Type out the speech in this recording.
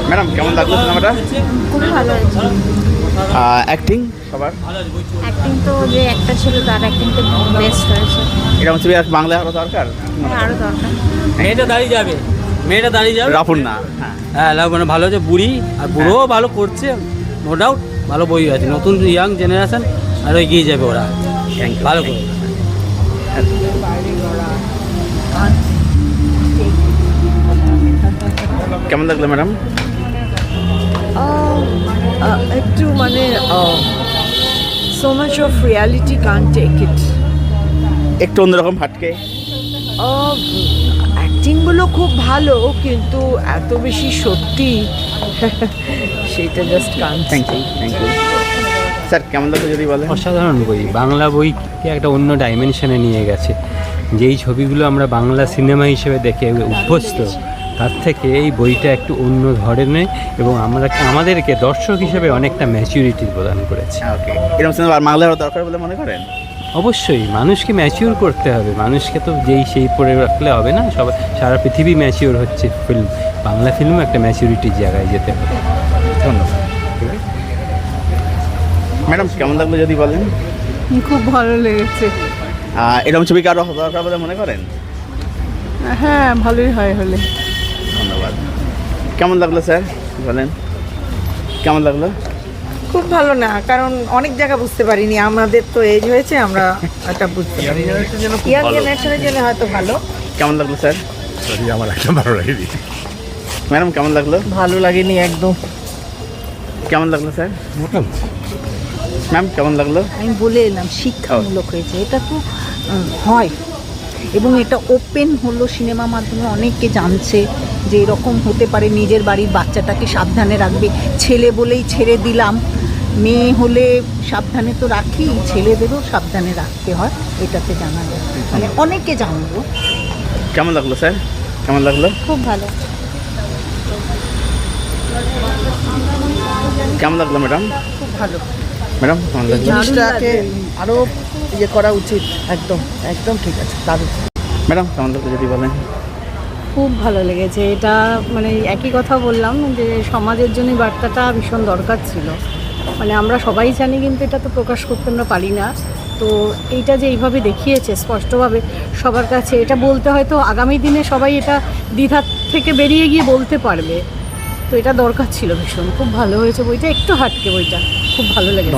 Madam কেমন লাগলো সিনেমাটা? খুব ভালো হয়েছে। অ্যাক্টিং সবার অ্যাক্টিং তো যে একটা ছিল তার অ্যাক্টিং তো বেস্ট হয়েছে। এরকম ছবি আর বাংলায় আরও দরকার। আরও দরকার। মেয়েটা দাঁড়িয়ে যাবে, মেয়েটা দাঁড়িয়ে যাবে। রাফুন না, হ্যাঁ হ্যাঁ মানে ভালো হচ্ছে, বুড়ি আর বুড়োও ভালো করছে, নো ডাউট। ভালো বই আছে, নতুন ইয়াং জেনারেশন আরও এগিয়ে যাবে ওরা। Thank you. ভালো করে। কেমন লাগলো ম্যাডাম? একটু মানে so much of reality can't take it. একটু অন্যরকম হাটকে। অ্যাক্টিংগুলো খুব ভালো কিন্তু এত বেশি সত্যি সেটা just can't. Thank you, thank you sir. কেমন লাগলো যদি বলেন? অসাধারণ বই, বাংলা বইকে একটা অন্য ডাইমেনশনে নিয়ে গেছে। যেই ছবিগুলো আমরা বাংলা সিনেমা হিসেবে দেখে অভ্যস্ত, তার থেকে এই বইটা একটু অন্য ধরনের এবং আমাদেরকে দর্শক হিসেবে অনেকটা ম্যাচুরিটি প্রদান করেছে। ওকে, এরকম সিনেমা আর বাংলায় আরও দরকার বলে মনে করেন? অবশ্যই মানুষকে ম্যাচিওর করতে হবে, মানুষকে তো সেই পড়ে রাখলে হবে না। সবাই সারা পৃথিবী ম্যাচিওর হচ্ছে ফিল্ম, বাংলা ফিল্মও একটা ম্যাচুরিটির জায়গায় যেতে হবে। ধন্যবাদ। ম্যাডাম কেমন লাগলো যদি বলেন? খুব ভালো লেগেছে। এরকম ছবি আরও দরকার বলে মনে করেন? হ্যাঁ, ভালোই হয় হলে। ধন্যবাদ। কেমন লাগলো স্যার বলেন? কেমন লাগলো? খুব ভালো না, কারণ অনেক জায়গা বুঝতে পারিনি। আমাদের তো এজ হয়েছে, আমরা এটা বুঝতে পারি। ইয়াং জেনারেশনের জন্য হয়তো ভালো। কেমন লাগলো স্যার? আমার একদম ভালো লাগেনি। ম্যাডাম কেমন লাগলো? ভালো লাগেনি একদম। কেমন লাগলো স্যার? ম্যাম কেমন লাগলো? আমি বলে এলাম শিক্ষামূলক হয়েছে, এটা তো হয় এবং এটা ওপেন হলো সিনেমা মাধ্যমে, অনেকে জানছে যে এরকম হতে পারে। নিজের বাড়ির বাচ্চাটাকে সাবধানে রাখবে, ছেলে বলেই ছেড়ে দিলাম, মেয়ে হলে সাবধানে তো রাখি, ছেলেদেরও সাবধানে রাখতে হয়, এটাতে জানা যায়, মানে অনেকে জানবো। কেমন লাগলো স্যার? কেমন লাগলো? খুব ভালো। কেমন লাগলো ম্যাডাম? খুব ভালো। ম্যাডাম কেমন লাগলো? জিনিসটাকে আরো ইয়ে করা উচিত। একদম একদম ঠিক আছে, দারুণ। ম্যাডাম কেমন লাগলো যদি বলেন? খুব ভালো লেগেছে। এটা মানে একই কথা বললাম যে সমাজের জন্য বার্তাটা ভীষণ দরকার ছিল। মানে আমরা সবাই জানি কিন্তু এটা তো প্রকাশ করতে আমরা পারি না। তো এইটা যে এইভাবে দেখিয়েছে স্পষ্টভাবে সবার কাছে, এটা বলতে হয়তো আগামী দিনে সবাই এটা দ্বিধা থেকে বেরিয়ে গিয়ে বলতে পারবে। তো এটা দরকার ছিল ভীষণ। খুব ভালো হয়েছে বইটা, একটু হাটকে বইটা, খুব ভালো লেগেছে।